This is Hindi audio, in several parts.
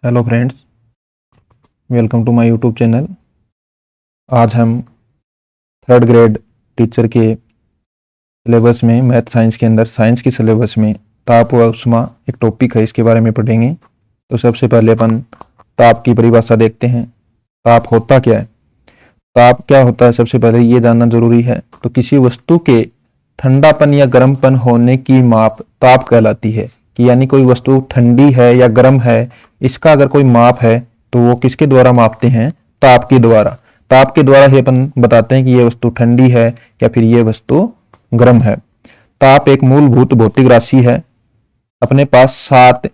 Hello friends, welcome to my YouTube channel. आज हम थर्ड ग्रेड टीचर के सिलेबस में मैथ साइंस के अंदर साइंस की सिलेबस में ताप व उष्मा एक टॉपिक है, इसके बारे में पढ़ेंगे। तो सबसे पहले अपन ताप की परिभाषा देखते हैं। ताप होता क्या है? ताप क्या होता है सबसे पहले ये जानना जरूरी है। तो किसी वस्तु के ठंडापन या गर्मपन होने की माप ताप कहलाती है। कि यानी कोई वस्तु ठंडी है या गर्म है, इसका अगर कोई माप है तो वो किसके द्वारा मापते हैं? ताप के द्वारा। ताप के द्वारा ही अपन बताते हैं कि ये वस्तु ठंडी है या फिर ये वस्तु गर्म है। ताप एक मूलभूत भौतिक राशि है। अपने पास 7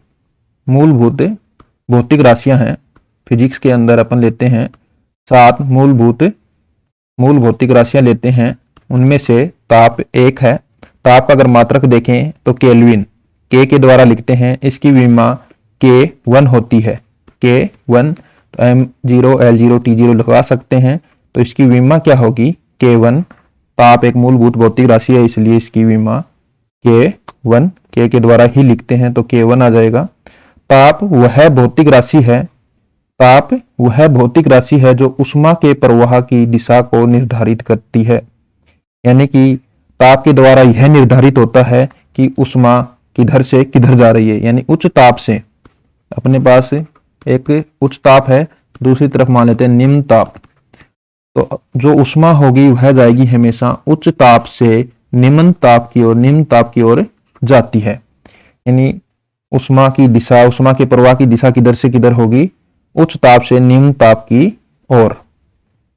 मूलभूत भौतिक राशियां हैं। फिजिक्स के अंदर अपन लेते हैं 7 मूल भौतिक राशियां लेते हैं। उनमें से ताप एक है। ताप अगर मात्रक देखें तो केल्विन के द्वारा लिखते हैं। इसकी विमा K1 होती है। K1 तो M0 L0 T0 लगा सकते हैं। तो इसकी विमा क्या होगी? K1। ताप एक मूलभूत भौतिक राशि है, इसलिए इसकी विमा K1 के द्वारा ही लिखते हैं, तो K1 आ जाएगा। ताप वह भौतिक राशि है जो ऊष्मा के प्रवाह की दिशा को निर्धारित करती है। यानी कि ताप के द्वारा यह निर्धारित होता है कि ऊष्मा किधर से किधर जा रही है। यानी उच्च ताप से, अपने पास एक उच्च ताप है, दूसरी तरफ मान लेते हैं निम्न ताप। तो जो ऊष्मा होगी वह जाएगी हमेशा उच्च ताप से निम्न ताप की ओर जाती है। यानी ऊष्मा की दिशा, ऊष्मा के प्रवाह की दिशा किधर से किधर होगी? उच्च ताप से निम्न ताप की ओर।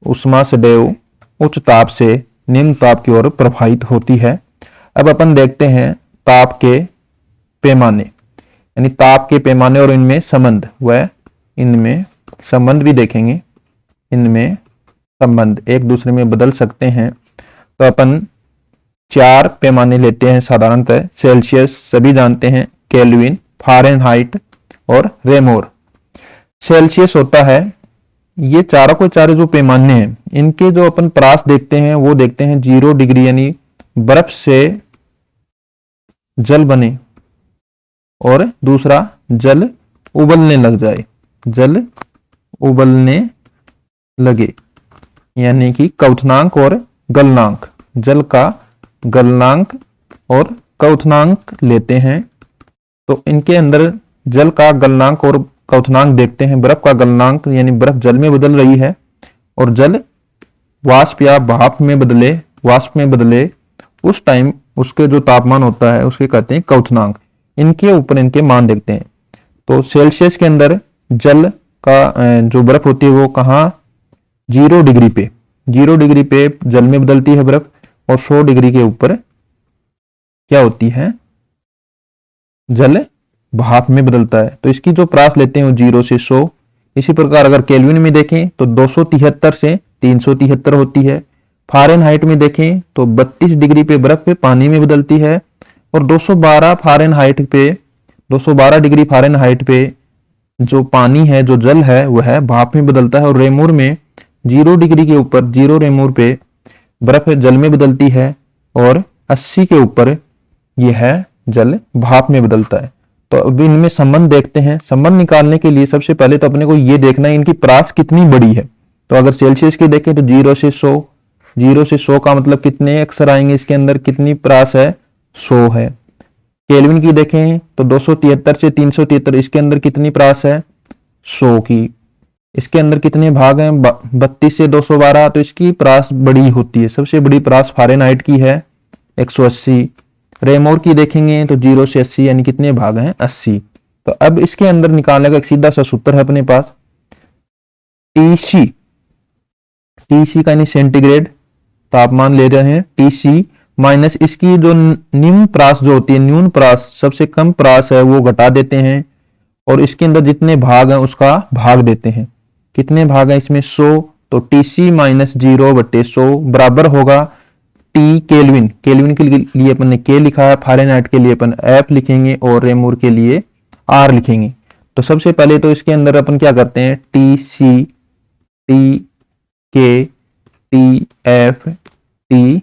ऊष्मा सदैव उच्च ताप से निम्न ताप की ओर प्रवाहित होती है। अब अपन देखते हैं ताप के पैमाने, यानी ताप के पैमाने और इनमें संबंध, वह इनमें संबंध भी देखेंगे। इनमें संबंध एक दूसरे में बदल सकते हैं। तो अपन 4 पैमाने लेते हैं साधारणतः। सेल्सियस सभी जानते हैं, केल्विन, फारेनहाइट और रेमोर। सेल्सियस होता है, ये चारों के चारों जो पैमाने हैं इनके जो अपन प्रास देखते हैं वो देखते हैं 0 डिग्री, यानी बर्फ से जल बने और दूसरा जल उबलने लग जाए, जल उबलने लगे, यानी कि क्वथनांक और गलनांक। जल का गलनांक और क्वथनांक लेते हैं। तो इनके अंदर जल का गलनांक और क्वथनांक देखते हैं। बर्फ का गलनांक यानी बर्फ जल में बदल रही है और जल वाष्प या भाप में बदले उस टाइम उसके जो तापमान होता है उसके कहते हैं क्वथनांक। इनके ऊपर इनके मान देखते हैं। तो सेल्सियस के अंदर जल का जो बर्फ होती है वो कहाँ? 0 डिग्री पे जल में बदलती है बर्फ, और 100 डिग्री के ऊपर क्या होती है? जल भाप में बदलता है। तो इसकी जो प्रास लेते हैं वो 0 से 100। इसी प्रकार अगर केल्विन में देखें तो 273 से 373 होती है। फारेनहाइट में देखें तो 32 डिग्री पे बर्फ पानी में बदलती है, और 212 डिग्री फारेनहाइट पे जो पानी है, जो जल है, वह भाप में बदलता है। और रेमूर में 0 डिग्री के ऊपर, 0 रेमूर पे बर्फ जल में बदलती है, और 80 के ऊपर यह जल भाप में बदलता है। तो अब इनमें संबंध देखते हैं। संबंध निकालने के लिए सबसे पहले तो अपने को ये देखना है इनकी प्रास कितनी बड़ी है। तो अगर सेल्सियस की देखें तो 0 से 100 का मतलब कितने अक्षर आएंगे इसके अंदर? कितनी प्रास है? 100 है। केल्विन की देखें तो 273 से 373, इसके अंदर कितनी प्रास है? 100 की। इसके अंदर कितने भाग हैं? 32 से 212, तो इसकी प्रास बड़ी होती है। सबसे बड़ी प्रास फारेनहाइट की है 180। रेमोर की देखेंगे तो 0 से 80, यानी कितने भाग हैं? 80। तो अब इसके अंदर निकालने का एक सीधा सा सूत्र है अपने पास, टीसी का यानी सेंटीग्रेड तापमान ले रहे हैं, टीसी माइनस इसकी जो निम्न प्रास जो होती है, न्यून प्रास, सबसे कम प्रास है, वो घटा देते हैं, और इसके अंदर जितने भाग हैं उसका भाग देते हैं। कितने भाग हैं इसमें? 100। तो टीसी माइनस 0/100 बराबर होगा टी केल्विन। केल्विन के लिए अपन ने के लिखा है, फारेनहाइट के लिए अपन एफ लिखेंगे, और रेमूर के लिए आर लिखेंगे। तो सबसे पहले तो इसके अंदर अपन क्या करते हैं? टी सी, टी के, टी एफ, टी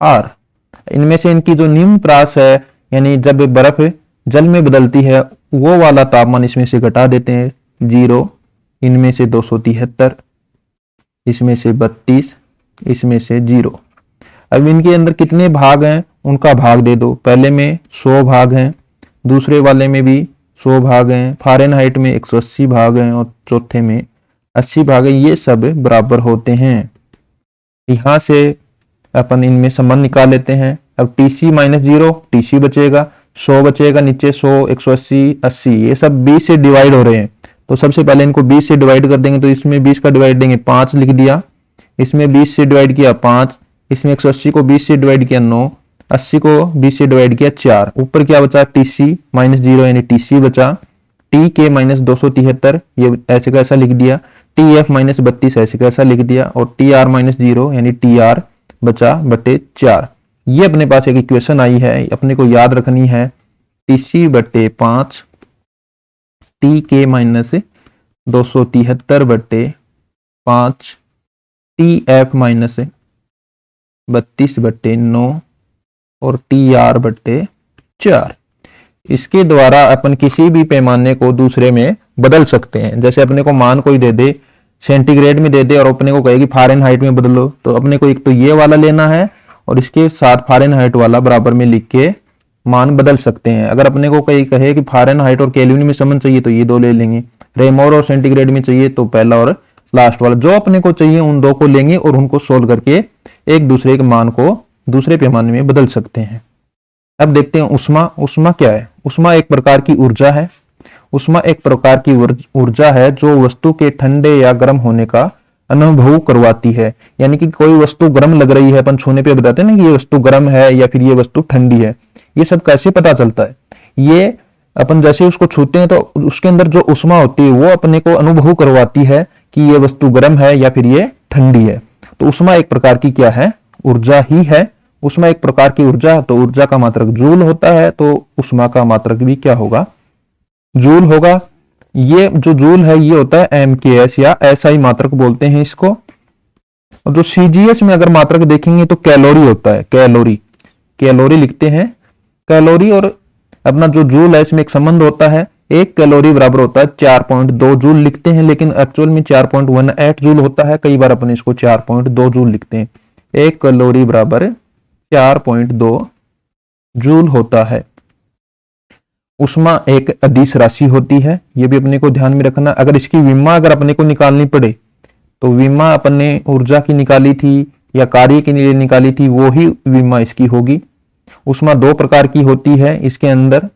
आर, इनमें से इनकी जो निम्न प्रास है, यानी जब बर्फ जल में बदलती है वो वाला तापमान इसमें से घटा देते हैं। 0, इनमें से 273, इसमें से 32, इसमें से 0। अब इनके अंदर कितने भाग हैं उनका भाग दे दो। पहले में 100 भाग हैं, दूसरे वाले में भी 100 भाग हैं, फ़ारेनहाइट में 180 भाग हैं और चौथे में 80 भाग हैं। ये सब बराबर होते हैं। यहां से अपन इनमें संबंध निकाल लेते हैं। अब TC माइनस 0, TC बचेगा, 100 बचेगा, नीचे 100, 180, 80, ये सब 20 से डिवाइड हो रहे हैं। तो सबसे पहले इनको 20 से डिवाइड कर देंगे, तो इसमें 20 का डिवाइड देंगे 5 लिख दिया, इसमें 20 से डिवाइड किया 5, इसमें 180 को 20 से डिवाइड किया 9, 80 को 20 से डिवाइड किया 4। ऊपर क्या बचा TC माइनस 0 यानी TC बचा, TK माइनस 273 ये ऐसे का ऐसा लिख दिया, TF माइनस 32 ऐसे का ऐसा लिख दिया, और TR माइनस 0 यानी TR बचा बटे 4। ये अपने पास एक इक्वेशन आई है, अपने को याद रखनी है। TC बटे 5, TK माइनस 273 बटे 5, TF माइनस 32 बटे 9 और TR बटे 4। इसके द्वारा अपन किसी भी पैमाने को दूसरे में बदल सकते हैं। जैसे अपने को मान कोई दे दे, सेंटीग्रेड में दे दे और अपने को कहे कि फ़ारेनहाइट में बदलो, तो अपने को एक तो ये वाला लेना है और इसके साथ फ़ारेनहाइट वाला बराबर में लिख के मान बदल सकते हैं। अगर अपने को कहीं कहे कि फ़ारेनहाइट और केल्विन में संबंध चाहिए तो ये दो ले लेंगे, रेमोर और सेंटीग्रेड में चाहिए तो पहला और लास्ट वाला, जो अपने को चाहिए उन दो को लेंगे और उनको सोल्व करके एक दूसरे के मान को दूसरे पैमाने में बदल सकते हैं। अब देखते हैं उष्मा। उष्मा क्या है? उष्मा एक प्रकार की ऊर्जा है। उष्मा एक प्रकार की ऊर्जा है जो वस्तु के ठंडे या गर्म होने का अनुभव करवाती है। यानी कि कोई वस्तु गर्म लग रही है, अपन छूने पे बताते हैं ना कि ये वस्तु गर्म है या फिर ये वस्तु ठंडी है। ये सब कैसे पता चलता है? ये अपन जैसे उसको छूते हैं तो उसके अंदर जो उष्मा होती है वो अपने को अनुभव करवाती है कि ये वस्तु गर्म है या फिर ये ठंडी है। तो उष्मा एक प्रकार की क्या है? ऊर्जा ही है। उष्मा एक प्रकार की ऊर्जा, तो ऊर्जा का मात्रक जूल होता है, तो उष्मा का मात्रक भी क्या होगा? जूल होगा। ये जो जूल है ये होता है MKS या SI मात्रक बोलते हैं इसको। और जो CGS में अगर मात्रक देखेंगे तो कैलोरी होता है। कैलोरी लिखते हैं। कैलोरी और अपना जो जूल है इसमें एक संबंध होता है। एक कैलोरी बराबर होता है 4.2 जूल लिखते हैं, लेकिन एक्चुअल में 4.18 जूल होता है। कई बार अपन इसको 4.2 जूल लिखते हैं। एक कैलोरी बराबर 4.2 जूल होता है। उष्मा एक अदिश राशि होती है, ये भी अपने को ध्यान में रखना। अगर इसकी विमा अगर अपने को निकालनी पड़े तो विमा अपने ऊर्जा की निकाली थी या कार्य के लिए निकाली थी, वो ही विमा इसकी होगी। उष्मा दो प्रकार की होती है, इसके अंदर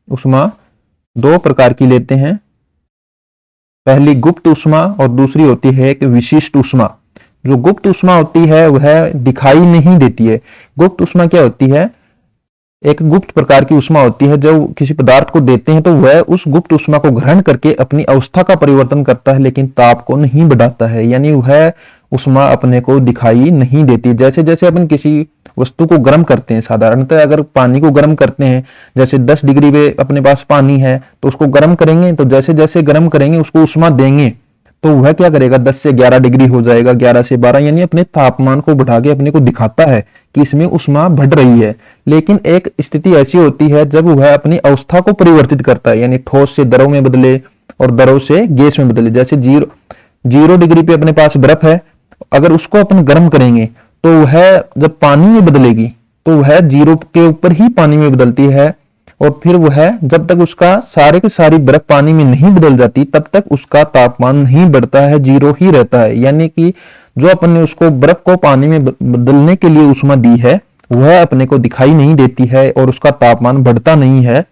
उष्मा दो प्रकार की लेते हैं। पहली गुप्त उष्मा और दूसरी होती है एक विशिष्ट उष्मा। जो गुप्त उष्मा होती है वह दिखाई नहीं देती है। गुप्त उष्मा क्या होती है? एक गुप्त प्रकार की उष्मा होती है। जब किसी पदार्थ को देते हैं तो वह उस गुप्त उष्मा को ग्रहण करके अपनी अवस्था का परिवर्तन करता है, लेकिन ताप को नहीं बढ़ाता है। यानी वह उष्मा अपने को दिखाई नहीं देती। जैसे जैसे अपन किसी वस्तु को गर्म करते हैं, साधारणतः अगर पानी को गर्म करते हैं, जैसे 10 डिग्री पे अपने पास पानी है तो उसको गर्म करेंगे, तो जैसे जैसे गर्म करेंगे उसको उष्मा देंगे तो वह क्या करेगा? 10 से 11 डिग्री हो जाएगा, 11 से 12, यानी अपने तापमान को बढ़ा के अपने को दिखाता है कि इसमें उष्मा बढ़ रही है। लेकिन एक स्थिति ऐसी होती है जब वह अपनी अवस्था को परिवर्तित करता है, यानी ठोस से द्रव में बदले और द्रव से गैस में बदले। जैसे 0 डिग्री पे अपने पास बर्फ है, अगर उसको अपन गर्म करेंगे तो वह जब पानी में बदलेगी तो वह 0 के ऊपर ही पानी में बदलती है, और फिर वह जब तक उसका सारे के सारी बर्फ पानी में नहीं बदल जाती तब तक उसका तापमान नहीं बढ़ता है, 0 ही रहता है। यानी कि जो अपन ने उसको बर्फ को पानी में बदलने के लिए उष्मा दी है वह अपने को दिखाई नहीं देती है और उसका तापमान बढ़ता नहीं है,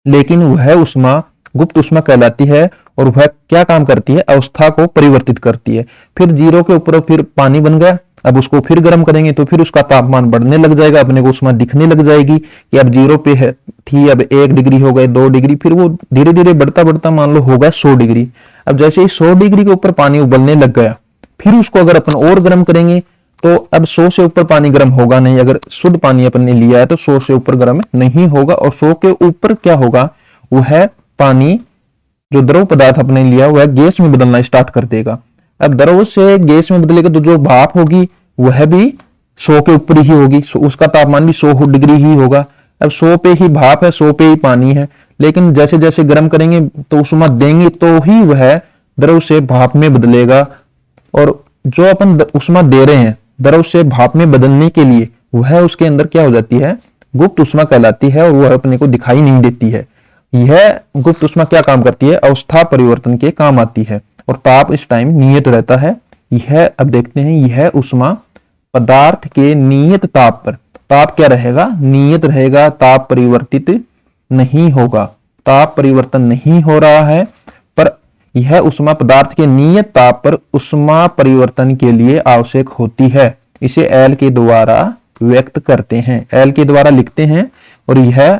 लेकिन वह उष्मा गुप्त उष्मा कहलाती है। और वह क्या काम करती है? अवस्था को परिवर्तित करती है। फिर 0 के ऊपर फिर पानी बन गया, अब उसको फिर गर्म करेंगे तो फिर उसका तापमान बढ़ने लग जाएगा, अपने को उष्मा दिखने लग जाएगी कि अब 0 पे है थी, अब 1 डिग्री हो गए, 2 डिग्री, फिर वो धीरे धीरे बढ़ता बढ़ता मान लो हो गया 100 डिग्री। अब जैसे ही 100 डिग्री के ऊपर पानी उबलने लग गया, फिर उसको अगर अपन और गर्म करेंगे तो अब 100 से ऊपर पानी गर्म होगा नहीं। अगर शुद्ध पानी अपन ने लिया है तो 100 से ऊपर गर्म नहीं होगा, और 100 के ऊपर क्या होगा? वह पानी जो द्रव पदार्थ अपने लिया वह गैस में बदलना स्टार्ट कर देगा। अब द्रव से गैस में बदलेगा तो जो भाप होगी वह भी 100 के ऊपर ही होगी, उसका तापमान भी 100 डिग्री ही होगा। अब 100 पे ही भाप है, 100 पे ही पानी है, लेकिन जैसे जैसे गर्म करेंगे तो उष्मा देंगे तो ही वह द्रव से भाप में बदलेगा। और जो अपन उष्मा दे रहे हैं द्रव से भाप में बदलने के लिए, वह उसके अंदर क्या हो जाती है, गुप्त उष्मा कहलाती है, और वह अपने को दिखाई नहीं देती है। यह गुप्त उष्मा क्या काम करती है, अवस्था परिवर्तन के काम आती है, और ताप इस टाइम नियत रहता है। यह अब देखते हैं, यह उष्मा पदार्थ के नियत ताप पर, ताप क्या रहेगा, नियत रहेगा, ताप परिवर्तित नहीं होगा, ताप परिवर्तन नहीं हो रहा है, पर यह उष्मा पदार्थ के नियत ताप पर उष्मा परिवर्तन के लिए आवश्यक होती है। इसे एल के द्वारा व्यक्त करते हैं, एल के द्वारा लिखते हैं, और यह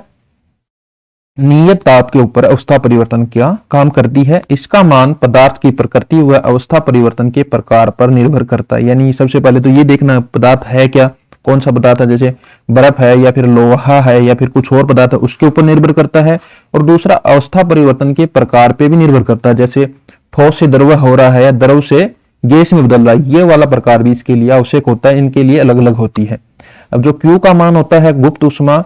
नियत ताप के ऊपर अवस्था परिवर्तन क्या काम करती है। इसका मान पदार्थ की प्रकृति व अवस्था परिवर्तन के प्रकार पर निर्भर करता है। यानी सबसे पहले तो ये देखना पदार्थ है क्या, कौन सा पदार्थ है, जैसे बर्फ है या फिर लोहा है या फिर कुछ और पदार्थ है, उसके ऊपर निर्भर करता है। और दूसरा अवस्था परिवर्तन के प्रकार पे भी निर्भर करता है, जैसे ठोस से द्रव हो रहा है या द्रव से गैस में बदल रहा है, ये वाला प्रकार भी इसके लिए आवश्यक होता है, इनके लिए अलग अलग होती है। अब जो Q का मान होता है गुप्त उष्मा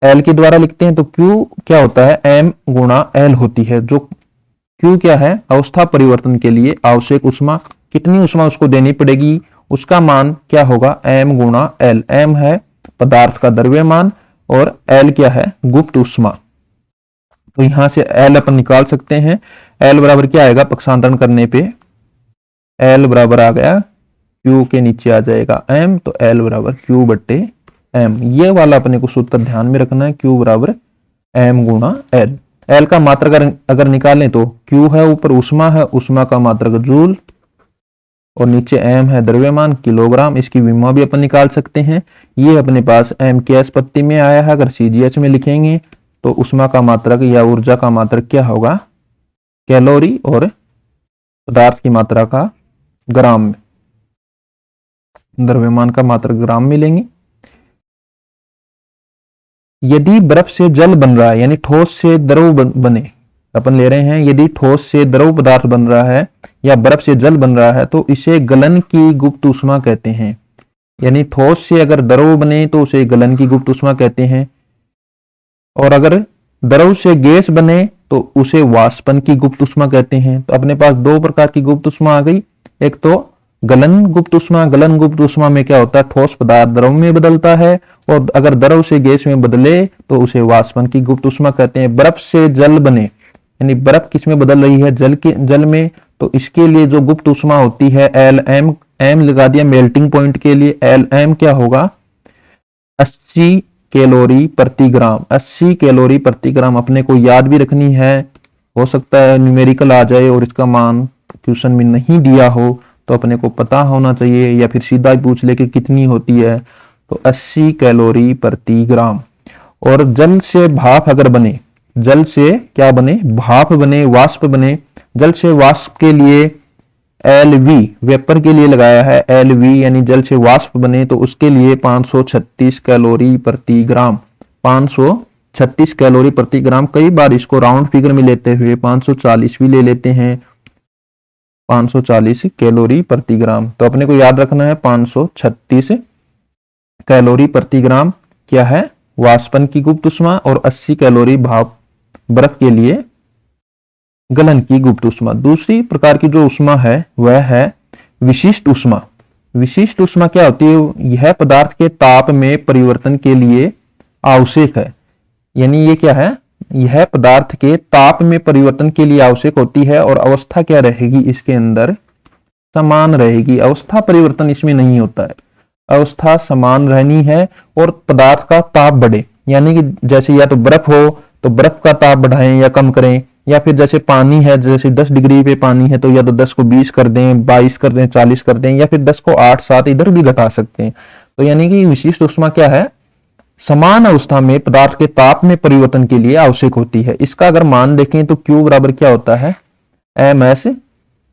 L के द्वारा लिखते हैं, तो Q क्या होता है, M गुणा L होती है। जो Q क्या है, अवस्था परिवर्तन के लिए आवश्यक उष्मा, कितनी उष्मा उसको देनी पड़ेगी, उसका मान क्या होगा, M गुणा L। M है पदार्थ का द्रव्यमान और L क्या है, गुप्त उष्मा। तो यहां से L अपन निकाल सकते हैं। L बराबर क्या आएगा, पक्षांतरण करने पे L बराबर आ गया, Q के नीचे आ जाएगा M, तो L बराबर Q बट्टे M। ये वाला अपने को सूत्र ध्यान में रखना है, Q बराबर M गुणा L। L का मात्रक अगर निकालें तो Q है ऊपर उष्मा है, उष्मा का मात्रक जूल, और नीचे M है द्रव्यमान किलोग्राम। इसकी विमा भी अपन निकाल सकते हैं। ये अपने पास M की पत्ती में आया है, अगर CGH में लिखेंगे तो उष्मा का मात्रक या ऊर्जा का मात्रक क्या होगा, कैलोरी, और पदार्थ की मात्रा का ग्राम में, द्रव्यमान का मात्रक ग्राम में लेंगे। यदि बर्फ से जल बन रहा है, यानी ठोस से द्रव बने, अपन ले रहे हैं, यदि ठोस से द्रव पदार्थ बन रहा है या बर्फ से जल बन रहा है तो इसे गलन की गुप्त उष्मा कहते हैं। यानी ठोस से अगर द्रव बने तो उसे गलन की गुप्त उष्मा कहते हैं, और अगर द्रव से गैस बने तो उसे वाष्पन की गुप्त उष्मा कहते हैं। तो अपने पास दो प्रकार की गुप्त उष्मा आ गई, एक तो गलन गुप्त उष्मा। गलन गुप्त उष्मा में क्या होता है, ठोस पदार्थ द्रव में बदलता है, और अगर द्रव से गैस में बदले तो उसे वाष्पन की गुप्त उष्मा कहते हैं। बर्फ से जल बने, यानी बर्फ किस में बदल रही है, जल में, तो इसके लिए जो गुप्त उष्मा होती है LM, M लगा दिया मेल्टिंग पॉइंट के लिए, LM क्या होगा, 80 कैलोरी प्रति ग्राम। 80 कैलोरी प्रति ग्राम अपने को याद भी रखनी है, हो सकता है न्यूमेरिकल आ जाए और इसका मान क्वेश्चन में नहीं दिया हो, तो अपने को पता होना चाहिए, या फिर सीधा ही पूछ ले कि कितनी होती है, तो 80 कैलोरी प्रति ग्राम। और जल से भाप अगर बने, जल से क्या बने, भाप बने, वाष्प बने, जल से वाष्प के लिए LV, वेपर के लिए लगाया है LV, यानी जल से वाष्प बने तो उसके लिए 536 कैलोरी प्रति ग्राम। 536 कैलोरी प्रति ग्राम, कई बार इसको राउंड फिगर में लेते हुए 540 भी ले लेते हैं, 540 कैलोरी प्रति ग्राम। तो अपने को याद रखना है 536 कैलोरी प्रति ग्राम क्या है, वाष्पन की गुप्त उष्मा, और 80 कैलोरी भाप बर्फ के लिए गलन की गुप्त उष्मा। दूसरी प्रकार की जो उष्मा है वह है विशिष्ट उष्मा। विशिष्ट उष्मा क्या होती है, यह पदार्थ के ताप में परिवर्तन के लिए आवश्यक है। यानी ये क्या है, यह पदार्थ के ताप में परिवर्तन के लिए आवश्यक होती है, और अवस्था क्या रहेगी इसके अंदर, समान रहेगी। अवस्था परिवर्तन इसमें नहीं होता है, अवस्था समान रहनी है, और पदार्थ का ताप बढ़े, यानी कि जैसे या तो बर्फ हो तो बर्फ का ताप बढ़ाएं या कम करें, या फिर जैसे पानी है, जैसे 10 डिग्री पे पानी है तो या तो 10 को 20 कर दें, 22 कर दें, 40 कर दें, या फिर 10 को 8, 7 इधर भी घटा सकते हैं। तो यानी कि विशिष्ट उष्मा क्या है, समान अवस्था में पदार्थ के ताप में परिवर्तन के लिए आवश्यक होती है। इसका अगर मान देखें तो Q बराबर क्या होता है, MS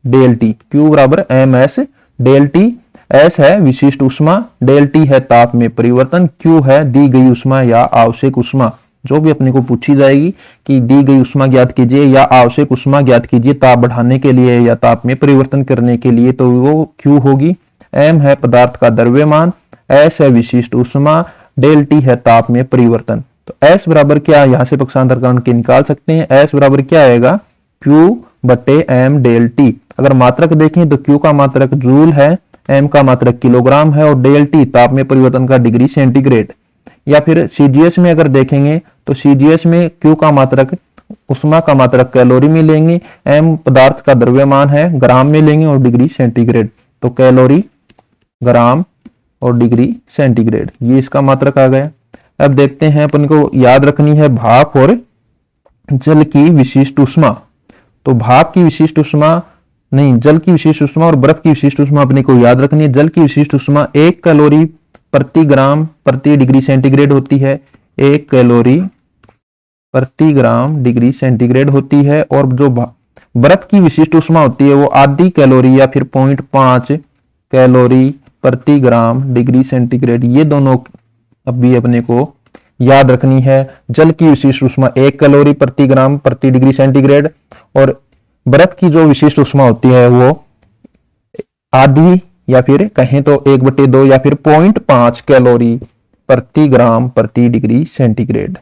डेल टी। Q बराबर MS डेल टी। S है विशिष्ट उष्मा, डेल टी है ताप में परिवर्तन, Q है दी गई उष्मा या आवश्यक उष्मा। जो भी अपने को पूछी जाएगी कि दी गई उष्मा ज्ञात कीजिए या आवश्यक उष्मा ज्ञात कीजिए ताप बढ़ाने के लिए या ताप में परिवर्तन करने के लिए, तो वो Q होगी। M है पदार्थ का द्रव्यमान, S है विशिष्ट उष्मा, डेल टी है ताप में परिवर्तन। तो S बराबर क्या, यहां से पक्षांतर करण के निकाल सकते हैं। S बराबर क्या आएगा, Q बटे M डेल T। अगर मात्रक देखें तो Q का मात्रक जूल है, M का मात्रक किलोग्राम है और डेल T ताप में परिवर्तन का डिग्री सेंटीग्रेड। या फिर CGS में अगर देखेंगे तो CGS में Q का मात्रक उष्मा का मात्रक कैलोरी में लेंगे, M पदार्थ का द्रव्यमान है, ग्राम में लेंगे और डिग्री सेंटीग्रेड। तो कैलोरी, ग्राम और डिग्री सेंटीग्रेड, ये इसका मात्रक आ गया। अब देखते हैं, अपन को याद रखनी है भाप और जल की विशिष्ट उष्मा। तो भाप की विशिष्ट उष्मा नहीं, जल की विशिष्ट उष्मा और बर्फ की विशिष्ट उष्मा अपने को याद रखनी है। जल की विशिष्ट उष्मा 1 कैलोरी प्रति ग्राम प्रति डिग्री सेंटीग्रेड होती है, 1 कैलोरी प्रति ग्राम डिग्री सेंटीग्रेड होती है। और जो बर्फ की विशिष्ट उष्मा होती है वो आधी कैलोरी या फिर 0.5 कैलोरी प्रति ग्राम डिग्री सेंटीग्रेड। ये दोनों अभी अपने को याद रखनी है। जल की विशिष्ट उष्मा 1 कैलोरी प्रति ग्राम प्रति डिग्री सेंटीग्रेड और बर्फ की जो विशिष्ट उष्मा होती है वो आधी या फिर कहें तो 1/2 या फिर 0.5 कैलोरी प्रति ग्राम प्रति डिग्री सेंटीग्रेड।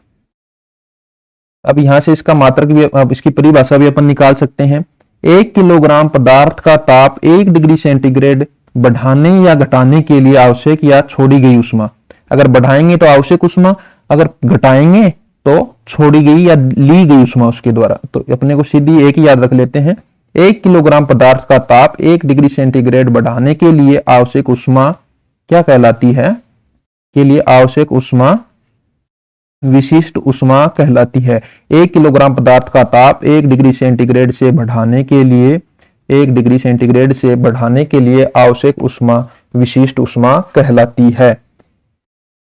अब यहां से इसका मात्रक भी, अब इसकी परिभाषा भी अपन निकाल सकते हैं। 1 किलोग्राम पदार्थ का ताप 1 डिग्री सेंटीग्रेड बढ़ाने या घटाने के लिए आवश्यक या छोड़ी गई उष्मा। अगर बढ़ाएंगे तो आवश्यक उष्मा, अगर घटाएंगे तो छोड़ी गई या ली गई उष्मा उसके द्वारा। तो अपने को सीधी एक ही याद रख लेते हैं, 1 किलोग्राम पदार्थ का ताप 1 डिग्री सेंटीग्रेड बढ़ाने के लिए आवश्यक उष्मा क्या कहलाती है, के लिए आवश्यक उष्मा विशिष्ट उष्मा कहलाती है। 1 किलोग्राम पदार्थ का ताप 1 डिग्री सेंटीग्रेड से बढ़ाने के लिए 1 डिग्री सेंटीग्रेड से बढ़ाने के लिए आवश्यक उष्मा विशिष्ट उष्मा कहलाती है।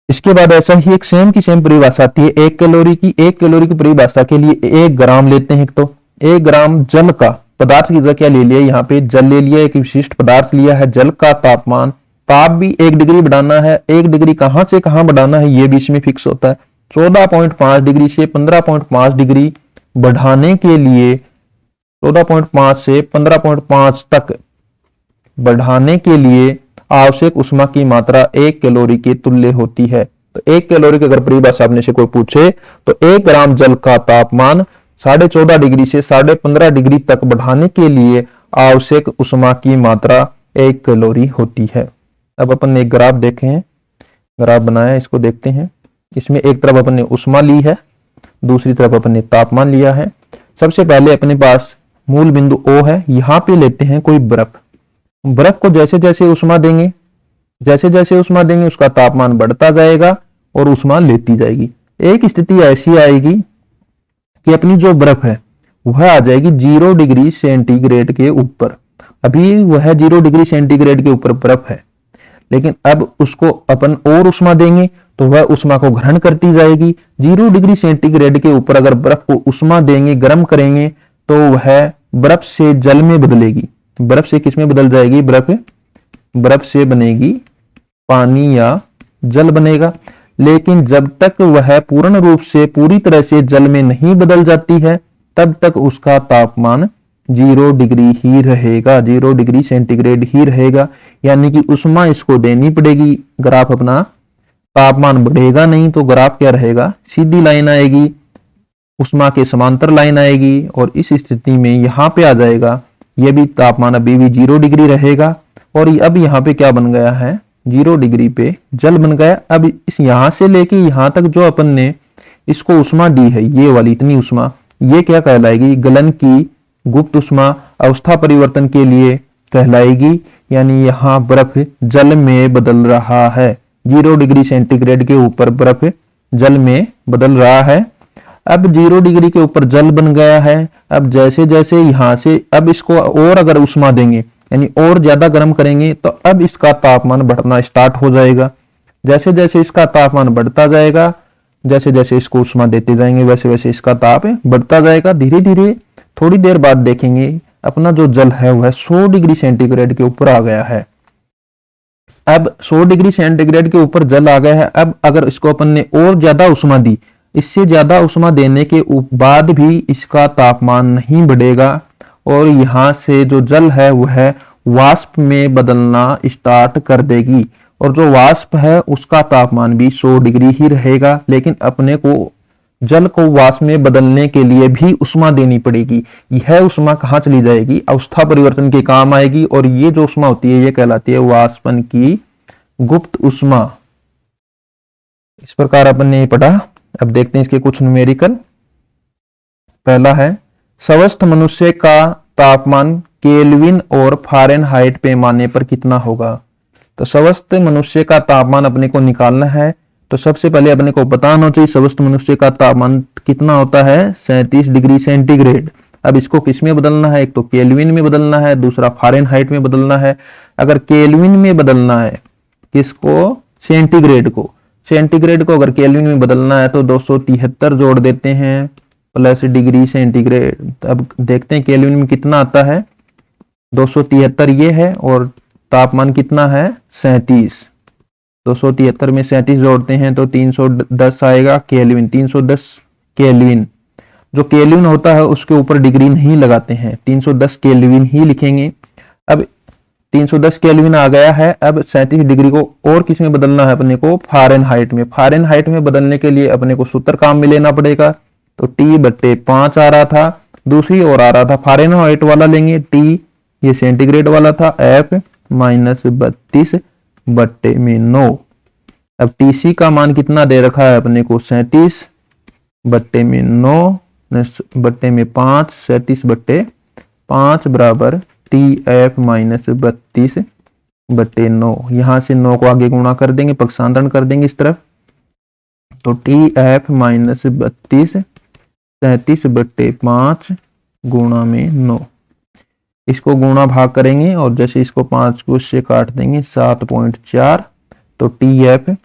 इसके बाद ऐसा ही एक सेम की सेम परिभाषा आती है 1 कैलोरी की। 1 कैलोरी की परिभाषा के लिए 1 ग्राम लेते हैं। तो 1 ग्राम जल का, पदार्थ की जगह क्या ले लिया, यहाँ पे जल ले लिया, एक विशिष्ट पदार्थ लिया है। जल का तापमान, ताप भी 1 डिग्री बढ़ाना है। 1 डिग्री कहां से कहां बढ़ाना है ये भी इसमें फिक्स होता है। 14.5 डिग्री से 15.5 डिग्री बढ़ाने के लिए, 14.5 से 15.5 तक बढ़ाने के लिए आवश्यक उष्मा की मात्रा 1 कैलोरी के तुल्य होती है। तो 1 कैलोरी की अगर परिभाषा आपने से कोई पूछे तो 1 ग्राम जल का तापमान 14.5 डिग्री से 15.5 डिग्री तक बढ़ाने के लिए आवश्यक उष्मा की मात्रा 1 कैलोरी होती है। अब अपन ने एक ग्राफ देखे हैं, ग्राफ बनाया, इसको देखते हैं। इसमें एक तरफ अपन ने उष्मा ली है, दूसरी तरफ अपन ने तापमान लिया है। सबसे पहले अपने पास मूल बिंदु O है, यहां पे लेते हैं कोई बर्फ। बर्फ को जैसे जैसे उष्मा देंगे, जैसे जैसे उष्मा देंगे उसका तापमान बढ़ता जाएगा और उष्मा लेती जाएगी। एक स्थिति ऐसी आएगी कि अपनी जो बर्फ है वह आ जाएगी 0 डिग्री सेंटीग्रेड के ऊपर। अभी वह 0 डिग्री सेंटीग्रेड के ऊपर बर्फ है, लेकिन अब उसको अपन और उष्मा देंगे तो वह उष्मा को ग्रहण करती जाएगी। 0 डिग्री सेंटीग्रेड के ऊपर अगर बर्फ को उष्मा देंगे, गर्म करेंगे, तो वह बर्फ से जल में बदलेगी। बर्फ से किस में बदल जाएगी, बर्फ से बनेगी पानी या जल बनेगा। लेकिन जब तक वह पूर्ण रूप से पूरी तरह से जल में नहीं बदल जाती है तब तक उसका तापमान 0 डिग्री ही रहेगा, 0 डिग्री सेंटीग्रेड ही रहेगा। यानी कि उष्मा इसको देनी पड़ेगी। ग्राफ अपना तापमान बढ़ेगा नहीं तो ग्राफ क्या रहेगा, सीधी लाइन आएगी, उष्मा के समांतर लाइन आएगी। और इस स्थिति में यहां पे आ जाएगा, यह भी तापमान अभी भी 0 डिग्री रहेगा। और अब यहाँ पे क्या बन गया है, 0 डिग्री पे जल बन गया। अब इस यहां से लेके यहां तक जो अपन ने इसको उष्मा दी है, ये वाली इतनी उष्मा, ये क्या कहलाएगी, गलन की गुप्त उष्मा अवस्था परिवर्तन के लिए कहलाएगी। यानी यहाँ बर्फ जल में बदल रहा है, 0 डिग्री सेंटीग्रेड के ऊपर बर्फ जल में बदल रहा है। अब 0 डिग्री के ऊपर जल बन गया है। अब जैसे जैसे यहां से अब इसको और अगर उष्मा देंगे यानी और ज्यादा गर्म करेंगे तो अब इसका तापमान बढ़ना स्टार्ट हो जाएगा। जैसे जैसे इसका तापमान बढ़ता जाएगा, जैसे जैसे इसको उष्मा देते जाएंगे वैसे वैसे इसका ताप बढ़ता जाएगा। धीरे धीरे थोड़ी देर बाद देखेंगे अपना जो जल है वह 100 डिग्री सेंटीग्रेड के ऊपर आ गया है। अब 100 डिग्री सेंटीग्रेड के ऊपर जल आ गया है। अब अगर इसको अपन ने और ज्यादा उष्मा दी, इससे ज्यादा उष्मा देने के बाद भी इसका तापमान नहीं बढ़ेगा और यहां से जो जल है वह वाष्प में बदलना स्टार्ट कर देगी। और जो वाष्प है उसका तापमान भी 100 डिग्री ही रहेगा, लेकिन अपने को जल को वाष्प में बदलने के लिए भी उष्मा देनी पड़ेगी। यह उष्मा कहाँ चली जाएगी, अवस्था परिवर्तन के काम आएगी, और ये जो उष्मा होती है ये कहलाती है वाष्पन की गुप्त उष्मा। इस प्रकार अपन ने पढ़ा। अब देखते हैं इसके कुछ न्यूमेरिकल। पहला है स्वस्थ मनुष्य का तापमान केल्विन और फ़ारेनहाइट पैमाने पर कितना होगा। तो स्वस्थ मनुष्य का तापमान अपने को निकालना है, तो सबसे पहले अपने को पता होना चाहिए स्वस्थ मनुष्य का तापमान कितना होता है, 37 डिग्री सेंटीग्रेड। अब इसको किस में बदलना है, एक तो केल्विन में बदलना है, दूसरा फ़ारेनहाइट में बदलना है। अगर केल्विन में बदलना है किसको, सेंटीग्रेड को, सेंटीग्रेड को अगर केल्विन में बदलना है तो 273 जोड़ देते हैं प्लस डिग्री सेंटीग्रेड। अब देखते हैं केल्विन में कितना आता है, 273 ये है, और तापमान कितना है 37। 273 में 37 जोड़ते हैं तो 310 आएगा केल्विन, 310 केल्विन। जो केल्विन होता है उसके ऊपर डिग्री नहीं लगाते हैं, 310 केल्विन ही लिखेंगे। अब 310 केल्विन आ गया है। अब 37 डिग्री को और किस में बदलना है अपने को, फ़ारेनहाइट में। फ़ारेनहाइट में बदलने के लिए अपने को सूत्र काम में लेना पड़ेगा, तो T/5 आ रहा था, दूसरी ओर आ रहा था फ़ारेनहाइट वाला लेंगे, T ये सेंटीग्रेड वाला था, F -32/9। अब TC का मान कितना दे रखा है अपने को, 37/9 5, 37/5 बराबर TF -32/9। यहां से 9 को आगे गुणा कर देंगे, पक्षांतरण कर देंगे इस तरफ, तो TF -32 37/5 गुणा में 9। इसको गुणा भाग करेंगे और जैसे इसको 5 को उससे काट देंगे 7.4, तो TF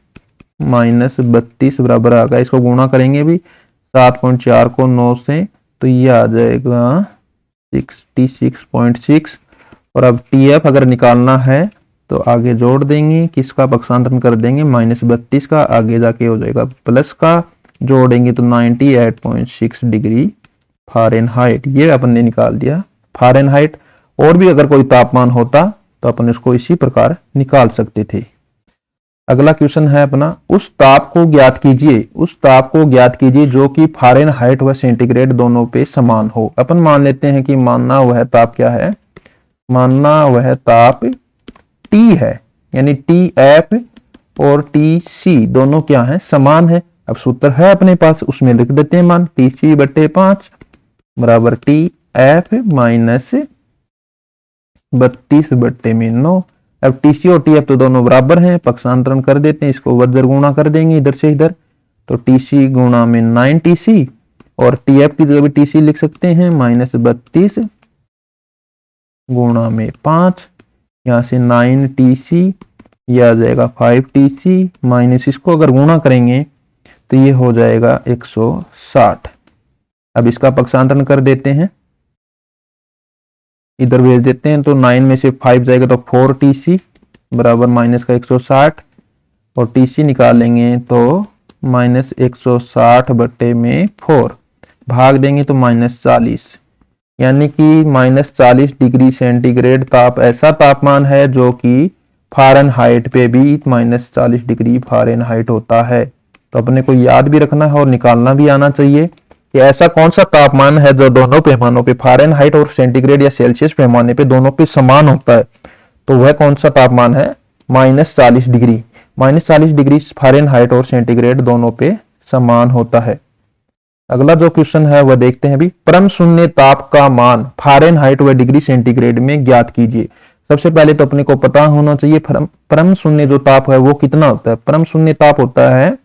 -32 बराबर आ गया। इसको गुणा करेंगे भी 7.4 को 9 से, तो ये आ जाएगा 66.6। और अब TF अगर निकालना है तो आगे जोड़ देंगे, किसका पक्षांतरण कर देंगे, -32 का, आगे जाके हो जाएगा प्लस का, जोड़ेंगे तो 98.6 डिग्री फ़ारेनहाइट। ये अपन ने निकाल दिया फ़ारेनहाइट। और भी अगर कोई तापमान होता तो अपन इसको इसी प्रकार निकाल सकते थे। अगला क्वेश्चन है अपना, उस ताप को ज्ञात कीजिए, उस ताप को ज्ञात कीजिए जो कि फ़ारेनहाइट व सेंटीग्रेड दोनों पे समान हो। अपन मान लेते हैं कि मानना वह ताप क्या है, मानना वह ताप T है, यानी TF और TC दोनों क्या है, समान है। अब सूत्र है अपने पास, उसमें लिख देते हैं मान, TC/5 बराबर TF -32/9। अब TC और TF तो दोनों बराबर हैं, पक्षांतरण कर देते हैं, इसको वर्जर गुणा कर देंगे इधर से इधर, तो TC गुणा में 9TC, और TF की जगह भी TC लिख सकते हैं, -32 गुणा में 5, यहाँ से 9TC, ये आ जाएगा 5TC, माइनस इसको अगर गुणा करेंगे तो ये हो जाएगा 160। अब इसका पक्षांतरण कर देते हैं, इधर भेज देते हैं, तो 9 में से 5 जाएगा तो 4TC बराबर माइनस का 160, और TC निकालेंगे तो -160/4 भाग देंगे तो -40, यानी कि -40 डिग्री सेंटीग्रेड ताप ऐसा तापमान है जो कि फ़ारेनहाइट पे भी -40 डिग्री फ़ारेनहाइट होता है। तो अपने को याद भी रखना है और निकालना भी आना चाहिए कि ऐसा कौन सा तापमान है जो दोनों पैमानों पे, फ़ारेनहाइट और सेंटीग्रेड या सेल्सियस पैमाने पे दोनों पे समान होता है। तो वह कौन सा तापमान है, -40 डिग्री। -40 डिग्री फ़ारेनहाइट और सेंटीग्रेड दोनों पे समान होता है। अगला जो क्वेश्चन है वह देखते हैं भी, परम शून्य ताप का मान फ़ारेनहाइट व डिग्री सेंटीग्रेड में ज्ञात कीजिए। सबसे पहले तो अपने को पता होना चाहिए परम शून्य जो ताप है वो कितना होता है। परम शून्य ताप होता है,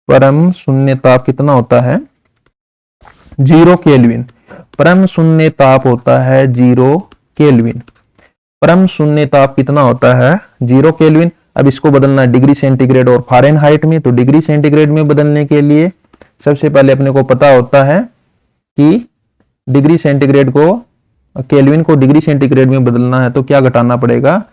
परम शून्य ताप कितना होता है, 0 केल्विन। परम शून्य ताप होता है 0 केल्विन। परम शून्य ताप कितना होता है, 0 केल्विन। अब इसको बदलना है डिग्री सेंटीग्रेड और फ़ारेनहाइट में, तो डिग्री सेंटीग्रेड में बदलने के लिए सबसे पहले अपने को पता होता है कि डिग्री सेंटीग्रेड को, केल्विन को डिग्री सेंटीग्रेड में बदलना है तो क्या घटाना पड़ेगा,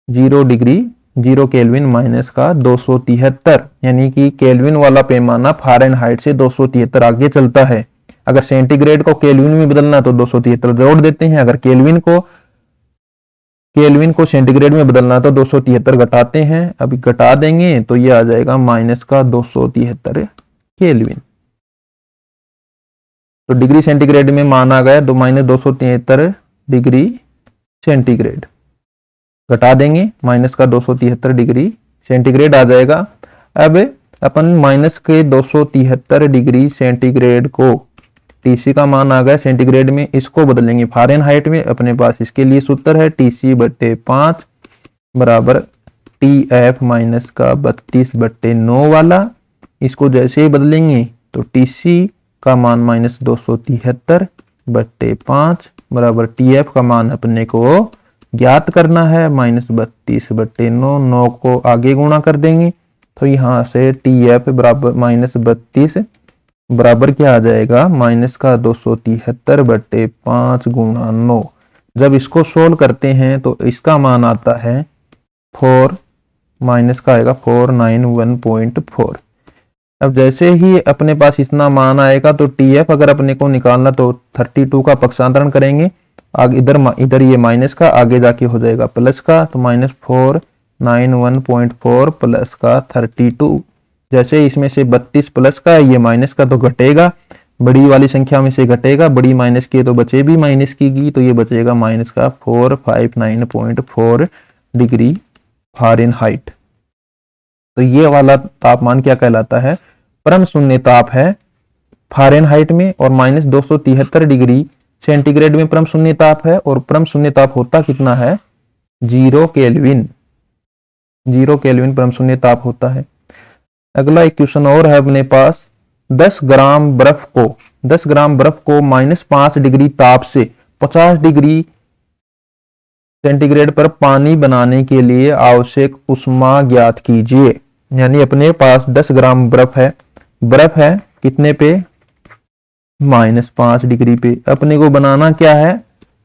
0 केल्विन माइनस का 273, यानी कि केल्विन वाला पैमाना फ़ारेनहाइट से 273 आगे चलता है। अगर सेंटीग्रेड को केल्विन में बदलना तो 273 जोड़ देते हैं, अगर केल्विन को केल्विन को सेंटीग्रेड में बदलना है तो 273 घटाते हैं, अभी घटा देंगे तो ये आ जाएगा माइनस का 273 केल्विन। तो डिग्री सेंटीग्रेड में मान आ गया तो माइनस 273 डिग्री सेंटीग्रेड। घटा देंगे माइनस का 273 डिग्री सेंटीग्रेड आ जाएगा। अब अपन माइनस के 273 डिग्री सेंटीग्रेड को टीसी का मान आ गया सेंटीग्रेड में, इसको बदलेंगे फ़ारेनहाइट में। अपने पास इसके लिए सूत्र है टीसी बटे 5 बराबर टी एफ माइनस का 32/9 वाला। इसको जैसे ही बदलेंगे तो टीसी का मान माइनस 273/5 बराबर टी एफ का मान अपने को ज्ञात करना है माइनस 32/9। 9 को आगे गुणा कर देंगे तो यहाँ से टी एफ बराबर माइनस 32 बराबर क्या आ जाएगा माइनस का 273/5 गुणा 9। जब इसको सोल्व करते हैं तो इसका मान आता है 4 माइनस का आएगा 491.4। अब जैसे ही अपने पास इतना मान आएगा तो टी एफ अगर अपने को निकालना तो 32 का पक्षांतरण करेंगे, आगे इधर ये माइनस का आगे जाके हो जाएगा प्लस का, तो माइनस 491.4 प्लस का 32। जैसे इसमें से 32 प्लस का ये माइनस का तो घटेगा, बड़ी वाली संख्या में से घटेगा, बड़ी माइनस की तो बचे भी माइनस की, तो ये बचेगा माइनस का 459.4 डिग्री फ़ारेनहाइट। तो ये वाला तापमान क्या कहलाता है, परम शून्य ताप है फ़ारेनहाइट में, और माइनस 273 डिग्री सेंटीग्रेड में परम शून्य ताप है। और परम शून्य ताप होता कितना है 0 केल्विन। 0 केल्विन परम शून्य ताप होता है। अगला एक क्वेश्चन और है अपने पास, 10 ग्राम बर्फ को -5 डिग्री ताप से 50 डिग्री सेंटीग्रेड पर पानी बनाने के लिए आवश्यक ऊष्मा ज्ञात कीजिए। यानी अपने पास 10 ग्राम बर्फ है कितने पे -5 डिग्री पे, अपने को बनाना क्या है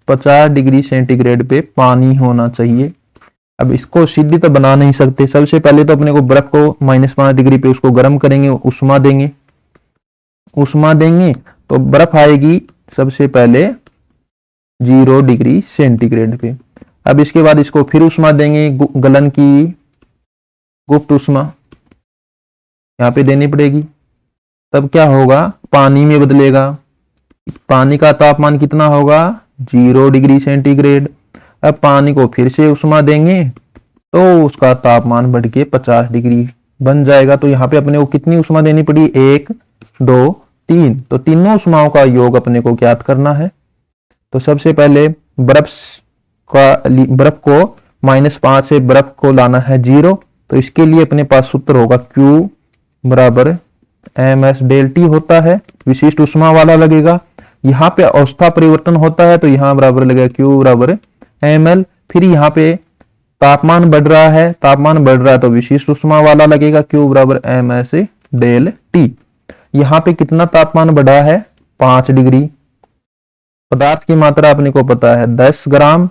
50 डिग्री सेंटीग्रेड पे पानी होना चाहिए। अब इसको सीधी तो बना नहीं सकते, सबसे पहले तो अपने को बर्फ को -5 डिग्री पे उसको गर्म करेंगे, उष्मा देंगे तो बर्फ आएगी सबसे पहले 0 डिग्री सेंटीग्रेड पे। अब इसके बाद इसको फिर उष्मा देंगे, गलन की गुप्त उष्मा यहाँ पे देनी पड़ेगी, तब क्या होगा पानी में बदलेगा। पानी का तापमान कितना होगा 0 डिग्री सेंटीग्रेड। अब पानी को फिर से उष्मा देंगे तो उसका तापमान बढ़ के 50 डिग्री बन जाएगा। तो यहाँ पे अपने को कितनी उष्मा देनी पड़ी 1 2 3, तो तीनों उष्माओं का योग अपने को ज्ञात करना है। तो सबसे पहले बर्फ को -5 से बर्फ को लाना है 0, तो इसके लिए अपने पास सूत्र होगा Q बराबर ms डेल टी होता है, विशिष्ट उष्मा वाला लगेगा। यहाँ पे अवस्था परिवर्तन होता है तो यहाँ बराबर लगेगा Q बराबर ml। फिर यहाँ पे तापमान बढ़ रहा है तो विशिष्ट उष्मा वाला लगेगा Q बराबर ms डेल टी। यहाँ पे कितना तापमान बढ़ा है 5 डिग्री। पदार्थ की मात्रा अपने को पता है 10 ग्राम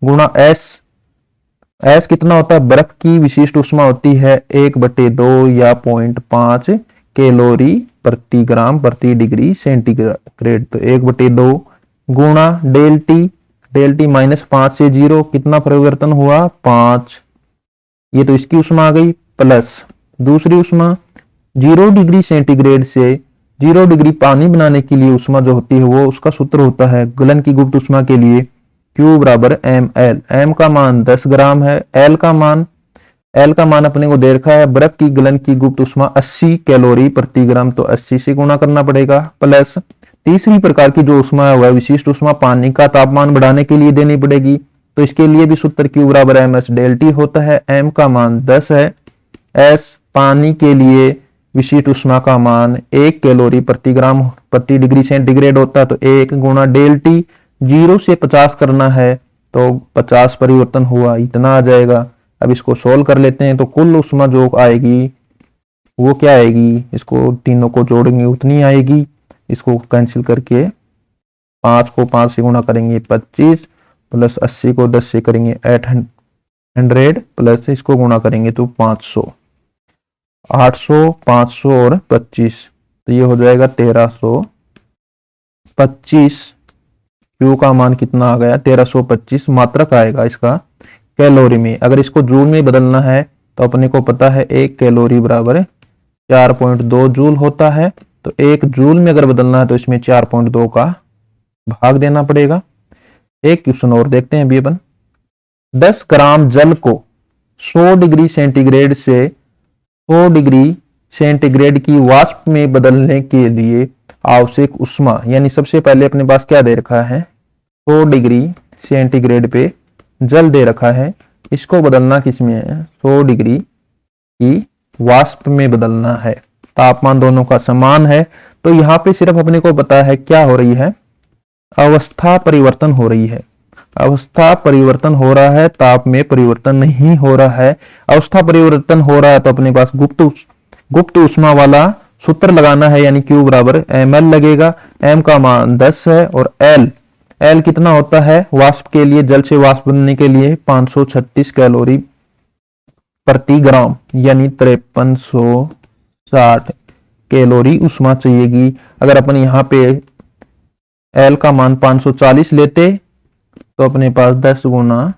गुणा S कितना होता है, बर्फ की विशिष्ट उष्मा होती है 1/2 या 0.5 कैलोरी प्रति ग्राम प्रति डिग्री सेंटीग्रेड। तो 1/2 गुणा डेल टी -5 से 0 कितना परिवर्तन हुआ 5, ये तो इसकी उष्मा आ गई, प्लस दूसरी उष्मा 0 डिग्री सेंटीग्रेड से 0 डिग्री पानी बनाने के लिए उष्मा जो होती है वो उसका सूत्र होता है गलन की गुप्त उष्मा के लिए Q बराबर ml। m का मान 10 ग्राम है, L का मान अपने को दे रखा है, बर्फ की गलन की गुप्त उष्मा 80 कैलोरी प्रति ग्राम, तो 80 से गुणा करना पड़ेगा, प्लस तीसरी प्रकार की जो उष्मा है वह विशिष्ट उष्मा पानी का तापमान बढ़ाने के लिए देनी पड़ेगी। तो इसके लिए भी सूत्र Q बराबर ms डेल टी होता है। m का मान 10 है, S पानी के लिए विशिष्ट उष्मा का मान 1 कैलोरी प्रति ग्राम प्रति डिग्री सेंटीग्रेड होता है, तो 1 गुणा डेल टी 0 से 50 करना है तो 50 परिवर्तन हुआ, इतना आ जाएगा। अब इसको सोल्व कर लेते हैं तो कुल उष्मा जो आएगी वो क्या आएगी, इसको तीनों को जोड़ेंगे उतनी आएगी। इसको कैंसिल करके 5 को 5 से गुणा करेंगे 25, प्लस 80 को 10 से करेंगे 800, प्लस इसको गुणा करेंगे तो 500, 800 500 और 25, तो ये हो जाएगा 1325। Q का मान कितना आ गया 1325 मात्रक आएगा इसका। कैलोरी में। अगर इसको जूल में बदलना है तो अपने को पता है 1 कैलोरी बराबर 4.2 जूल होता है। तो 1 जूल में अगर बदलना है तो इसमें 4.2 का भाग देना पड़ेगा। एक क्वेश्चन और देखते हैं अभी अपन। 10 ग्राम जल को 100 डिग्री सेंटीग्रेड से 100 डिग्री सेंटीग्रेड की वाष्प में बदलने के लिए आवश्यक ऊष्मा, यानी सबसे पहले अपने पास क्या दे रखा है, 100 डिग्री सेंटीग्रेड पे जल दे रखा है, इसको बदलना किस में है, 100 डिग्री की वाष्प में बदलना है। तापमान दोनों का समान है, तो यहाँ पे सिर्फ अपने को पता है क्या हो रही है, अवस्था परिवर्तन हो रही है। अवस्था परिवर्तन हो रहा है, ताप में परिवर्तन नहीं हो रहा है। अवस्था परिवर्तन हो रहा है तो अपने पास गुप्त ऊष्मा वाला सूत्र लगाना है, यानी Q बराबर ml लगेगा। m का मान 10 है और L कितना होता है वाष्प के लिए, जल से वाष्प बनने के लिए 536 कैलोरी प्रति ग्राम, यानी 5360 कैलोरी ऊष्मा चाहिएगी। अगर अपन यहाँ पे L का मान 540 लेते तो अपने पास 10 गुना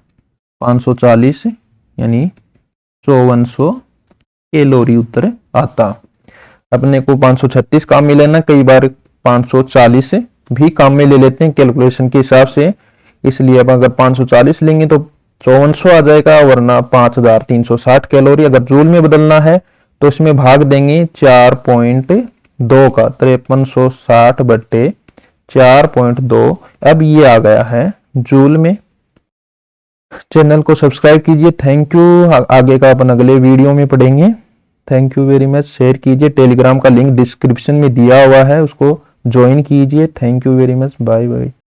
540 यानी 5400 कैलोरी उत्तर आता। अपने को 536 काम में लेना, कई बार 540 भी काम में ले लेते हैं कैलकुलेशन के हिसाब से, इसलिए अब अगर 540 लेंगे तो 5400 आ जाएगा, वरना 5360 कैलोरी। अगर जूल में बदलना है तो इसमें भाग देंगे 4.2 का, 5360 बट्टे 4.2। अब ये आ गया है जूल में। चैनल को सब्सक्राइब कीजिए। Thank you. आगे का अपन अगले वीडियो में पढ़ेंगे। Thank you very much. Share कीजिए। टेलीग्राम का लिंक डिस्क्रिप्शन में दिया हुआ है, उसको ज्वाइन कीजिए। Thank you very much. Bye bye.